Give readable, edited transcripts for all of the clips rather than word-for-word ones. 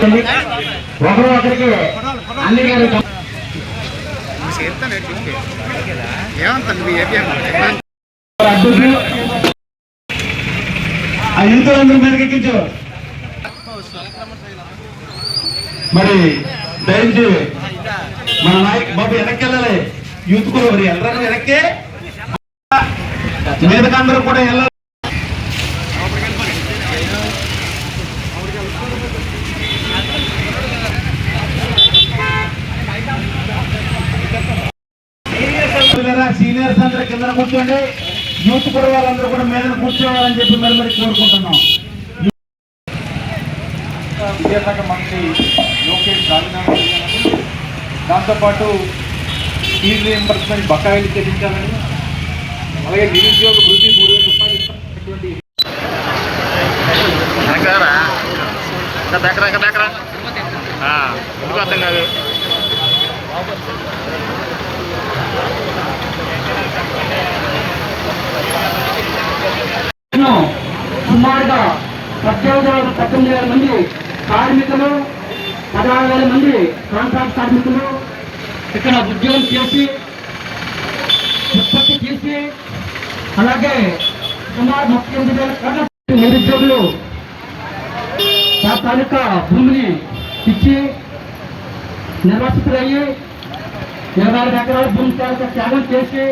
ఒకరికి అన్ని ఆ యూతులందరూ మీదకి ఎక్కించు. మరి దయచి మన నాయక్ బాబు వెనక్కి వెళ్ళాలి. యూత్ కూడా మరి వెళ్ళరా వెనక్కి, మీదకి అందరూ కూడా వెళ్ళాలి. సీనియర్స్ అందరూ కింద కూర్చోండి, యూత్ కూడా వాళ్ళందరూ కూడా మీద కూర్చోవాలని చెప్పి మరి కోరుకుంటున్నాం. విద్యాశాఖ మంత్రి లోకేష్ రాజీనామా చేయాలని, దాంతోపాటు ఫీజు రీయింబర్స్మెంట్ బకాయిలు చెల్లించాలని, అలాగే నిరుద్యోగ వృత్తి 3,000 రూపాయలు ఇస్తున్నటువంటి అర్థం కాదు. సుమారుగా 18,000 మంది కార్మికులు, 16,000 మంది కాంట్రాక్ట్ కార్మికులు ఇక్కడ ఉద్యోగం చేసి ఉత్పత్తి చేసి, అలాగే సుమారు 38,000 కోట్ల నిరుద్యోగులు తాలూకా భూమిని ఇచ్చి నిర్వాసితులయ్యి 26 ఎకరాల భూమి తాలూకా త్యాగం చేసి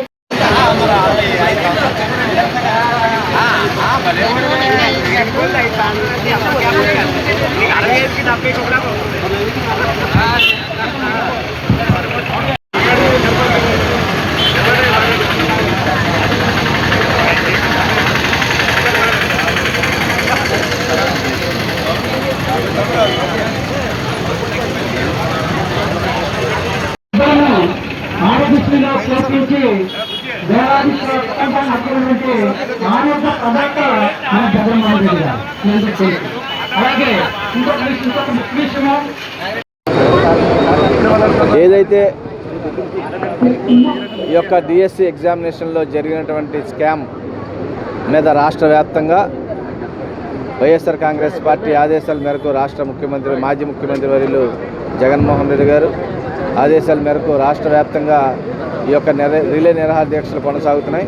ఆరోగ్యశ్రీలో చేర్పించి వేలాది హక్కులంటే ఆరోగ్య పదార్థ మన జగన్మోహన్ రెడ్డి గారు. అలాగే ఇంకొక ముఖ్య విషయము, ఏదైతే ఈ యొక్క డిఎస్సి ఎగ్జామినేషన్లో జరిగినటువంటి స్కామ్ మీద రాష్ట్ర వ్యాప్తంగా వైఎస్ఆర్ కాంగ్రెస్ పార్టీ ఆదేశాల మేరకు రాష్ట్ర ముఖ్యమంత్రి మాజీ ముఖ్యమంత్రి వర్యులు జగన్మోహన్ రెడ్డి గారు ఆదేశాల మేరకు రాష్ట్ర వ్యాప్తంగా ఈ యొక్క రిలే నిరాహార దీక్షలు కొనసాగుతున్నాయి.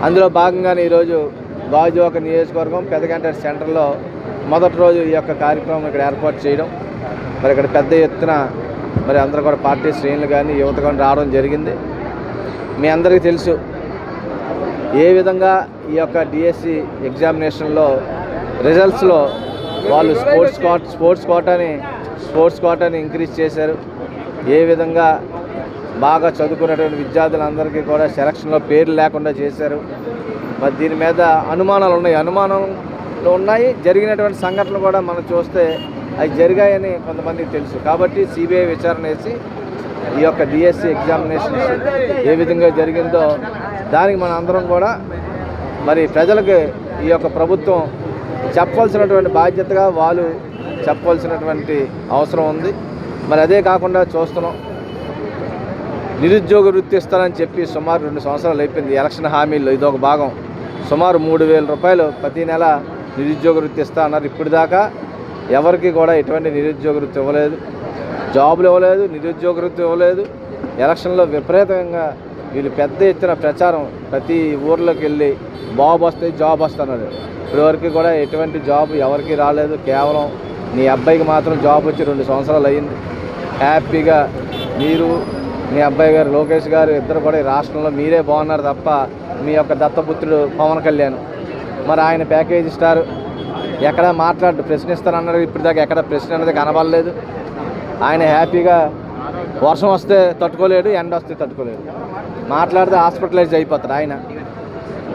అందులో భాగంగానే ఈరోజు గాజువాక నియోజకవర్గం పెదగంట సెంటర్లో మొదటి రోజు ఈ యొక్క కార్యక్రమం ఇక్కడ ఏర్పాటు చేయడం, మరి ఇక్కడ పెద్ద ఎత్తున మరి అందరూ కూడా పార్టీ శ్రేణులు కానీ యువత కానీ రావడం జరిగింది. మీ అందరికీ తెలుసు ఏ విధంగా ఈ యొక్క డిఎస్సి ఎగ్జామినేషన్లో రిజల్ట్స్లో వాళ్ళు స్పోర్ట్స్ కోటాని ఇంక్రీజ్ చేశారు. ఏ విధంగా బాగా చదువుకున్నటువంటి విద్యార్థులందరికీ కూడా సెలక్షన్లో పేర్లు లేకుండా చేశారు. మరి దీని మీద అనుమానాలు ఉన్నాయి. జరిగినటువంటి సంఘటనలు కూడా మనం చూస్తే అవి జరిగాయని కొంతమందికి తెలుసు. కాబట్టి సిబిఐ విచారణ వేసి ఈ యొక్క డిఎస్సి ఎగ్జామినేషన్స్ ఏ విధంగా జరిగిందో దానికి మన అందరం కూడా మరి ప్రజలకు ఈ యొక్క ప్రభుత్వం చెప్పవలసినటువంటి బాధ్యతగా వాళ్ళు చెప్పవలసినటువంటి అవసరం ఉంది. మరి అదే కాకుండా చూస్తున్నాం, నిరుద్యోగ వృత్తి ఇస్తారని చెప్పి సుమారు 2 సంవత్సరాలు అయిపోయింది. ఎలక్షన్ హామీల్లో ఇదొక భాగం. సుమారు 3,000 రూపాయలు ప్రతి నెల నిరుద్యోగ వృత్తి ఇస్తా అన్నారు. ఇప్పటిదాకా ఎవరికి కూడా ఎటువంటి నిరుద్యోగ వృత్తి ఇవ్వలేదు, జాబులు ఇవ్వలేదు, నిరుద్యోగ వృత్తి ఇవ్వలేదు. ఎలక్షన్లో విపరీతంగా వీళ్ళు పెద్ద ఎత్తున ప్రచారం, ప్రతి ఊర్లోకి వెళ్ళి జాబ్ వస్తున్నారు. ఇప్పటివరకు కూడా ఎటువంటి జాబ్ ఎవరికి రాలేదు. కేవలం నీ అబ్బాయికి మాత్రం జాబ్ వచ్చి 2 సంవత్సరాలు అయ్యింది. హ్యాపీగా మీరు మీ అబ్బాయి గారు లోకేష్ గారు ఇద్దరు కూడా ఈ రాష్ట్రంలో మీరే బాగున్నారు తప్ప మీ యొక్క దత్తపుత్రుడు పవన్ కళ్యాణ్ మరి ఆయన ప్యాకేజ్ ఇస్తారు ఎక్కడ ప్రశ్నిస్తారన్నారు. ఇప్పటిదాకా ఎక్కడ ప్రశ్న అనేది కనబడలేదు. ఆయన హ్యాపీగా వర్షం వస్తే తట్టుకోలేడు, ఎండ వస్తే తట్టుకోలేడు. మాట్లాడితే హాస్పిటలైజ్ అయిపోతాడు. ఆయన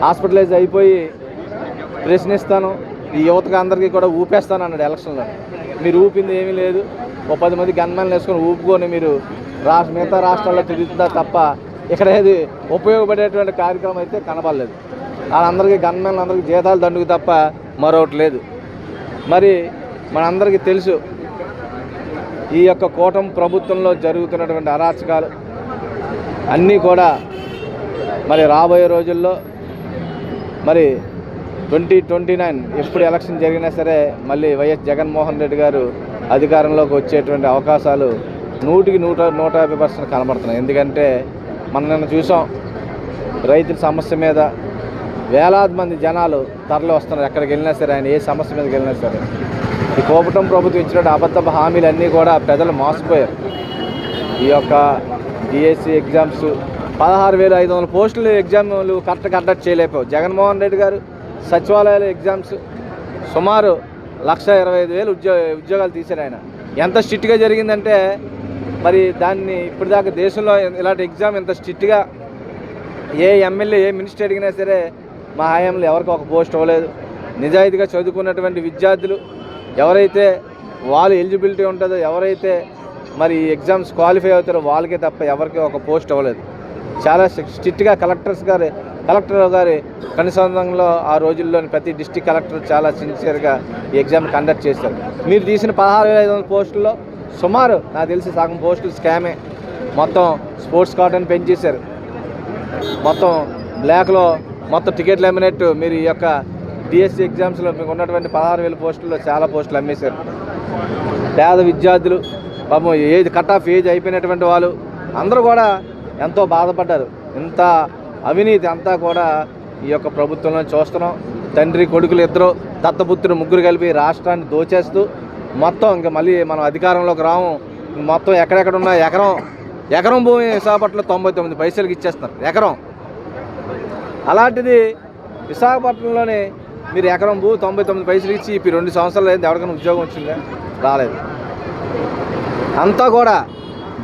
హాస్పిటలైజ్ అయిపోయి ప్రశ్నిస్తాను, ఈ యువతకు అందరికీ కూడా ఊపేస్తాను అన్నాడు ఎలక్షన్లో. మీరు ఊపింది ఏమీ లేదు. 10 మంది గన్మెన్లు వేసుకొని ఊపుకొని మీరు మిగతా రాష్ట్రాల్లో తిరుగుతుందా తప్ప ఇక్కడ ఏది ఉపయోగపడేటువంటి కార్యక్రమం అయితే కనబడలేదు. వాళ్ళందరికీ గన్మెన్లు అందరికీ జీతాలు దండుకు తప్ప మరొకటి లేదు. మరి మనందరికీ తెలుసు ఈ యొక్క కూటమి ప్రభుత్వంలో జరుగుతున్నటువంటి అరాచకాలు అన్నీ కూడా మరి రాబోయే రోజుల్లో మరి 2029 ఎప్పుడు ఎలక్షన్ జరిగినా సరే మళ్ళీ వైఎస్ జగన్మోహన్ రెడ్డి గారు అధికారంలోకి వచ్చేటువంటి అవకాశాలు 100% కనబడుతున్నాయి. ఎందుకంటే మనం నిన్న చూసాం, రైతుల సమస్య మీద వేలాది మంది జనాలు తరలి వస్తున్నారు. ఎక్కడికి వెళ్ళినా సరే, ఆయన ఏ సమస్య మీదకి వెళ్ళినా సరే. ఈ కోపటం ప్రభుత్వం ఇచ్చినట్టు అబద్ధపు హామీలన్నీ కూడా ప్రజలు మోసపోయారు. ఈ యొక్క డిఎస్సి ఎగ్జామ్స్ 16,500 పోస్టులు ఎగ్జామ్లు కరెక్ట్గా కండక్ట్ చేయలేకపోయావు. జగన్మోహన్ రెడ్డి గారు సచివాలయాల ఎగ్జామ్స్ సుమారు 1,25,000 ఉద్యోగాలు తీశారు. ఆయన ఎంత స్ట్రిక్ట్గా జరిగిందంటే మరి దాన్ని ఇప్పటిదాకా దేశంలో ఇలాంటి ఎగ్జామ్ ఇంత స్ట్రిక్ట్గా ఏ ఎమ్మెల్యే ఏ మినిస్టర్ అడిగినా సరే మా హయాంలో ఎవరికి ఒక పోస్ట్ ఇవ్వలేదు. నిజాయితీగా చదువుకున్నటువంటి విద్యార్థులు ఎవరైతే వాళ్ళు ఎలిజిబిలిటీ ఉంటుందో, ఎవరైతే మరి ఎగ్జామ్స్ క్వాలిఫై అవుతారో వాళ్ళకే తప్ప ఎవరికి ఒక పోస్ట్ ఇవ్వలేదు. చాలా స్ట్రిక్ట్గా కలెక్టర్ గారి కనుసంధానంలో ఆ రోజుల్లోని ప్రతి డిస్ట్రిక్ట్ కలెక్టర్ చాలా సిన్సియర్గా ఈ ఎగ్జామ్ కండక్ట్ చేశారు. మీరు తీసిన 16,500 పోస్టుల్లో సుమారు నాకు తెలిసి సగం పోస్టులు స్కామే. మొత్తం స్పోర్ట్స్ కాటన్ పెంచేశారు. మొత్తం బ్లాక్లో మొత్తం టికెట్లు అమ్మినట్టు మీరు ఈ యొక్క డిఎస్సి ఎగ్జామ్స్లో మీకు ఉన్నటువంటి 16,000 పోస్టుల్లో చాలా పోస్టులు అమ్మేశారు. పేద విద్యార్థులు పాపం ఏజ్ కట్ ఆఫ్ ఏజ్ అయిపోయినటువంటి వాళ్ళు అందరూ కూడా ఎంతో బాధపడ్డారు. ఇంత అవినీతి అంతా కూడా ఈ యొక్క ప్రభుత్వంలో చూస్తున్నాం. తండ్రి కొడుకులు ఇద్దరు, దత్తపుత్రులు ముగ్గురు కలిపి రాష్ట్రాన్ని దోచేస్తూ మొత్తం ఇంకా మళ్ళీ మనం అధికారంలోకి రాము, మొత్తం ఎక్కడెక్కడ ఉన్న ఎకరం భూమి విశాఖపట్నంలో 99 పైసలకి ఇచ్చేస్తున్నారు ఎకరం. అలాంటిది విశాఖపట్నంలోనే మీరు ఎకరం భూ 99 పైసలు ఇచ్చి ఇప్పుడు 2 సంవత్సరాలు అయింది. ఎవరికైనా ఉద్యోగం వచ్చిందా? రాలేదు. అంతా కూడా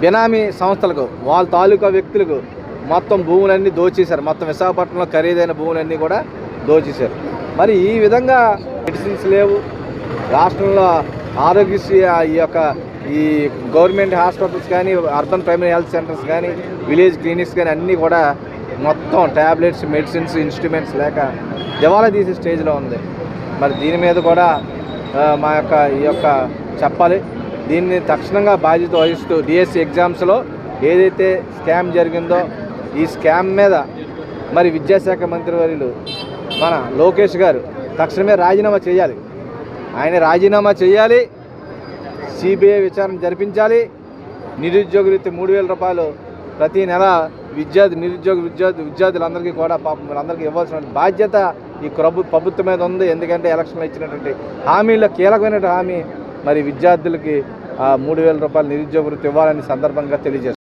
బినామీ సంస్థలకు, వాళ్ళ తాలూకా వ్యక్తులకు మొత్తం భూములన్నీ దోచేశారు. మొత్తం విశాఖపట్నంలో ఖరీదైన భూములన్నీ కూడా దోచేశారు. మరి ఈ విధంగా మెడిసిన్స్ లేవు రాష్ట్రంలో. ఆరోగ్యశ్రీ ఈ యొక్క ఈ గవర్నమెంట్ హాస్పిటల్స్ కానీ, అర్బన్ ప్రైమరీ హెల్త్ సెంటర్స్ కానీ, విలేజ్ క్లినిక్స్ కానీ అన్నీ కూడా మొత్తం ట్యాబ్లెట్స్, మెడిసిన్స్, ఇన్స్ట్రుమెంట్స్ లేక దివాలా తీసే స్టేజ్లో ఉంది. మరి దీని మీద కూడా ఈ యొక్క చెప్పాలి. దీన్ని తక్షణంగా బాధ్యత వహిస్తూ డిఎస్సి ఎగ్జామ్స్లో ఏదైతే స్కామ్ జరిగిందో ఈ స్కామ్ మీద మరి విద్యాశాఖ మంత్రివర్యులు మన లోకేష్ గారు తక్షణమే రాజీనామా చేయాలి. ఆయన రాజీనామా చేయాలి. సిబిఐ విచారణ జరిపించాలి. నిరుద్యోగ వృత్తి 3,000 రూపాయలు ప్రతి నెల విద్యార్థులందరికీ కూడా పాపం వీళ్ళందరికీ ఇవ్వాల్సిన బాధ్యత ఈ ప్రభుత్వం మీద ఉంది. ఎందుకంటే ఎలక్షన్లో ఇచ్చినటువంటి హామీలో కీలకమైన హామీ మరి విద్యార్థులకి 3,000 రూపాయలు నిరుద్యోగ వృత్తి ఇవ్వాలని సందర్భంగా తెలియజేస్తారు.